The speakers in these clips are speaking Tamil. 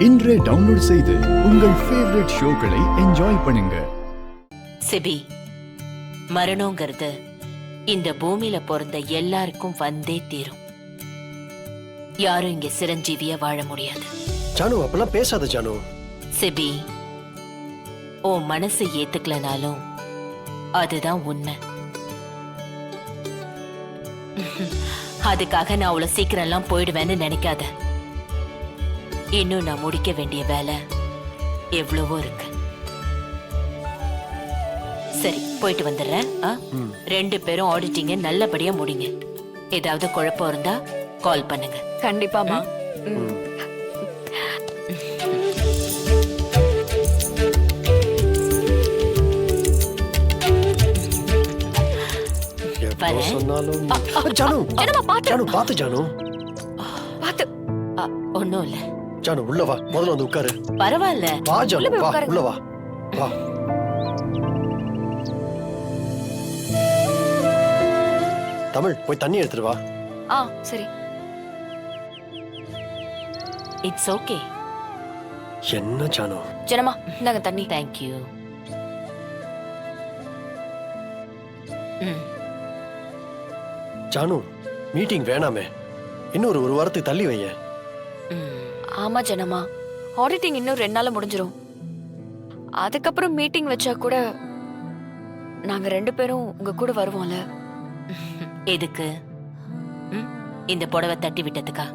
இன்றே டவுன்லோட் செய்து உங்கள் ஃபேவரட் ஷோக்களை என்ஜாய் பண்ணுங்க. சிபி, மரணங்கிறது இந்த பூமியில பிறந்த எல்லாருக்கும் வந்தே தீரும். யாரும் இங்க சிரஞ்சீவியா வாழ முடியாது. ஜானு, அப்பெல்லாம் பேசாத ஜானு. சிபி, உன் மனசு ஏத்துக்கலனாலும் அதுதான் உண்மை. அதுக்காக நான் அவ்வளவு சீக்கிரம் எல்லாம் போயிடுவேன்னு நினைக்காத. இன்னும் நான் முடிக்க வேண்டிய வேலை எவ்வளவோ இருக்கு. சரி, போயிட்டு வந்துடுறேன். 2 பேரும் ஆடிட்டிங்க நல்லபடியா முடிங்க. ஏதாவது குழப்பம் இருந்தா கால் பண்ணுங்க. கண்டிப்பாமா. ஒன்னும் இல்ல. ஜானு, உள்ள வா. முதல்ல வந்து உட்காரு. பரவாயில்ல. வா ஜானு, வா, உள்ள வா. வா. தமிழ், போய் தண்ணி எடுத்துட்டு வா. சரி. It's okay. என்ன ஜானு? ஜனமா, இந்தாங்க தண்ணி. Thank you. ஜானு, மீட்டிங் வேணாமே. இன்னும் ஒரு வாரத்துக்கு தள்ளி வைய. ஆமா ஜனமா, ஆடிட்டிங் இன்னும் 2 நாள்ல முடிஞ்சிரும். அதுக்கப்புறம் மீட்டிங் வச்சா கூட நாங்க 2 பேரும் உங்க கூட வருவோம்ல. எதுக்கு? இந்த புடவை தட்டி விட்டதுக்கா?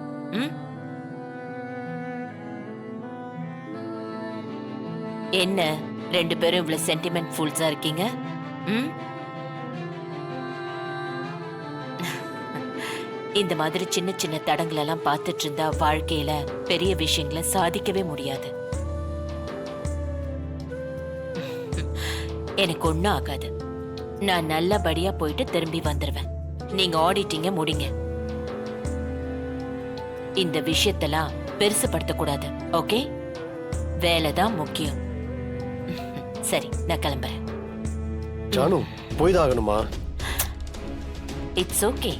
என்ன 2 பேரும் இவ்வளவு சென்டிமெண்ட் ஃபுல்ஸா இருக்கீங்க? இந்த மாதிரி சின்ன சின்ன தடங்கள் எல்லாம் பார்த்துட்டு இருந்தா வாழ்க்கையில பெரிய விஷயங்களை சாதிக்கவே முடியாது. எனக்கு ஒண்ணும் ஆகாது. நான் நல்லபடியா போயிட்டு திரும்பி வந்துருவேன். நீங்க ஆடிட்டிங்க முடிங்க. இந்த விஷயத்தெல்லாம் பெருசுபடுத்த கூடாது. ஓகே? வேலைதான் முக்கியம். சரி, நான் கிளம்புறேன். ஜானு, போய்தான் ஆகணுமா? It's okay.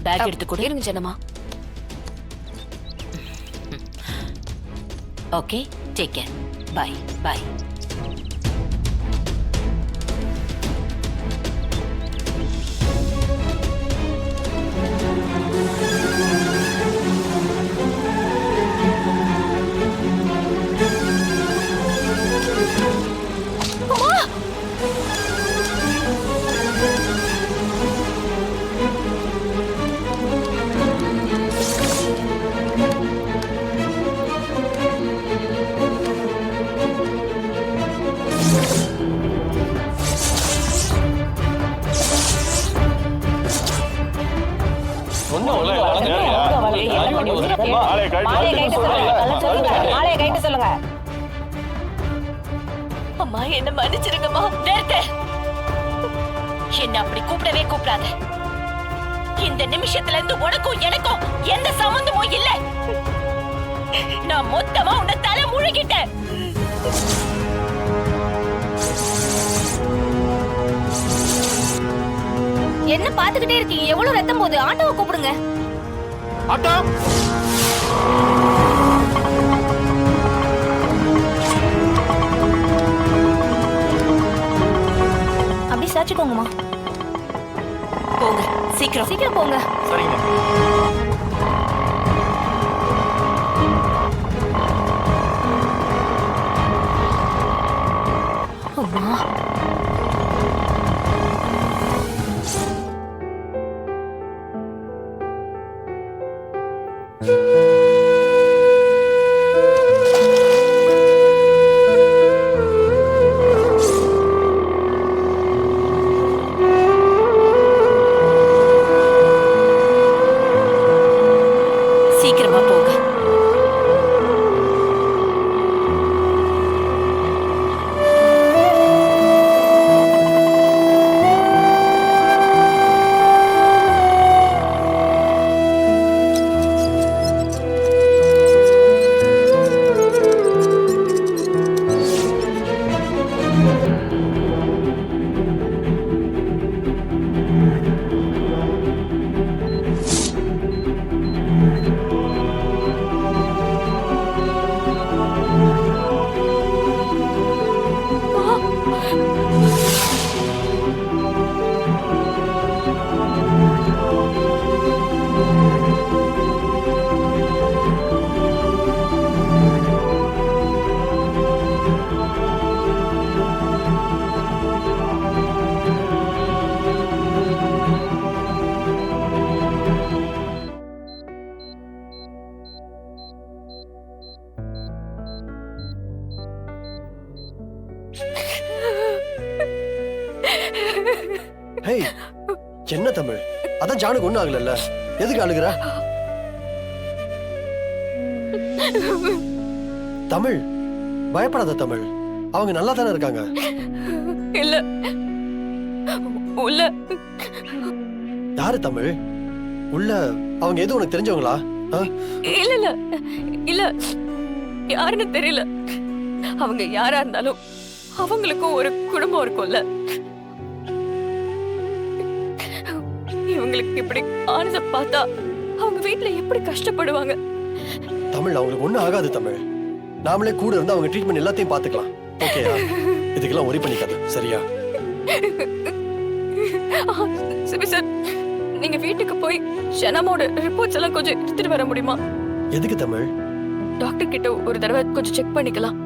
பேக் எடுத்து கொடு. இருங்க ஜனமா. Okay, take care. Bye bye. அம்மா, என்ன மன்னிச்சிருங்கம்மா. என்ன அப்படி கூப்பிடவே கூப்பிடாத. இந்த நிமிஷத்துல இருந்து உனக்கும் எனக்கும் எந்த சம்பந்தமும் இல்ல. நான் மொத்தமா உன்னை தலை முழுகிட்டேன். என்ன பாத்துக்கிட்டே இருக்கீங்க? எவ்வளவு ரத்தம் போகுது? ஆட்டோவை கூப்பிடுங்க. ஆட்டோ. அப்படி சாச்சுக்கோங்கம்மா. போங்க, சீக்கிரம் சீக்கிரம் போங்க. சரிங்க. அம்மா, ஹேய், என்ன தமிழ்? அதான் ஜானுக்கு ஒண்ணும் ஆகலல்ல, எதுக்கு அழுகுற? தமிழ், பயப்படாத தமிழ். அவங்க நல்லா தானே இருக்காங்க. இல்ல உள்ள யாரு தமிழ்? உள்ள அவங்க எதுவும் உனக்கு தெரிஞ்சவங்களா? இல்ல இல்ல இல்ல யாருன்னு தெரியல. அவங்க யாரா இருந்தாலும் அவங்களுக்கும் ஒரு குடும்பம் இருக்கும்ல. இவங்களுக்கு இப்படி ஆனத பார்த்தா அவங்க வீட்டுல எப்படி கஷ்டப்படுவாங்க. தமிழ், அவங்களுக்கு ஒண்ணும் ஆகாது தமிழ். நாமளே கூட இருந்து அவங்க ட்ரீட்மெண்ட் எல்லாத்தையும் பாத்துக்கலாம். ஓகேயா? இதுக்கெல்லாம் ஒரி பண்ணிக்காத, சரியா? சிபி சார், நீங்க வீட்டுக்கு போய் ஜனமோட ரிப்போர்ட்ஸ் எல்லாம் கொஞ்சம் எடுத்துட்டு வர முடியுமா? எதுக்கு தமிழ்? டாக்டர் கிட்ட ஒரு தடவை கொஞ்சம் செக் பண்ணிக்கலாம்.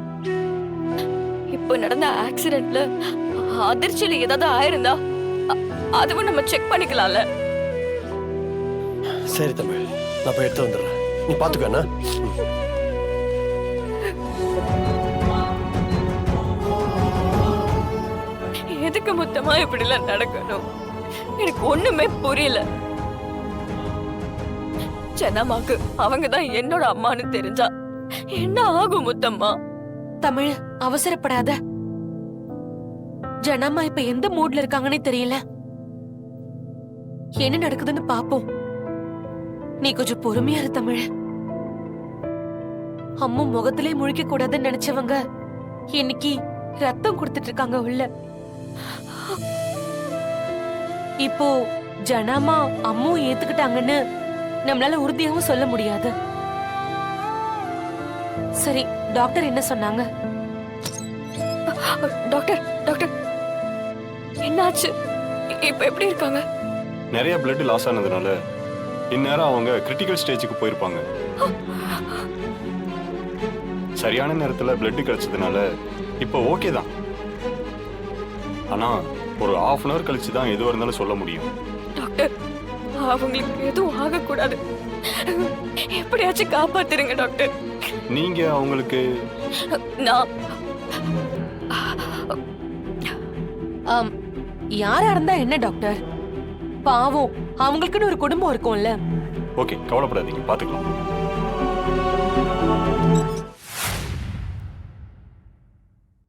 இப்போ நடந்த ஆக்சிடென்ட்ல அதிர்ச்சியில ஏதாவது ஆயிருந்தா அதுவும் நம்ம செக் பண்ணிக்கலாம்ல. சரி தமிழ், நான் போய் எடுத்து வந்துடுறேன். நீ பாத்துக்கோ என்ன? எதுக்கு மொத்தமா இப்படி எல்லாம் நடக்கணும்? எனக்கு ஒண்ணுமே புரியல. ஜனமாக்கு அவங்கதான் என்னோட அம்மான்னு தெரிஞ்சா என்ன ஆகும் முத்தம்மா? தமிழ், அவசரப்படாத. ஜனம்மா இப்ப எந்த மூட்ல இருக்காங்கன்னே தெரியல. என்ன நடக்குதுன்னு பாப்போம். நீ கொஞ்சம் பொறுமையா இரு தமிழ். அம்மா முகத்திலே முழிக்க கூடாதுன்னு நினைச்சவங்க இன்னைக்கு ரத்தம் கொடுத்துட்டு இருக்காங்க உள்ள. இப்போ ஜனமா அம்மு ஏத்துக்கிட்டாங்கன்னு நம்மளால உறுதியாவும் சொல்ல முடியாது. சரி, டாக்டர் என்ன சொன்னாங்க? டாக்டர் டாக்டர் என்னாச்சு? இப்ப எப்படி இருக்காங்க? நிறைய பிளட் லாஸ் ஆனதுனால இந்நேரம் அவங்க கிரிட்டிக்கல் ஸ்டேஜுக்கு போயிருப்பாங்க. சரியான நேரத்தில் பிளட் கிடைச்சதுனால இப்போ ஓகே தான். ஆனா ஒரு ½ அன் அவர் கழிச்சு தான் எதுவாக இருந்தாலும் சொல்ல முடியும். டாக்டர், அவங்களுக்கு எதுவும் ஆகக்கூடாது. எப்படியாச்சும் காப்பாத்துருங்க டாக்டர். நீங்க அவங்களுக்கு நான் யாரா இருந்தா என்ன டாக்டர்? பாவம், அவங்களுக்குன்னு ஒரு குடும்பம் இருக்கும்ல. ஓகே, கவலைப்படாதீங்க, பார்த்துக்கலாம்.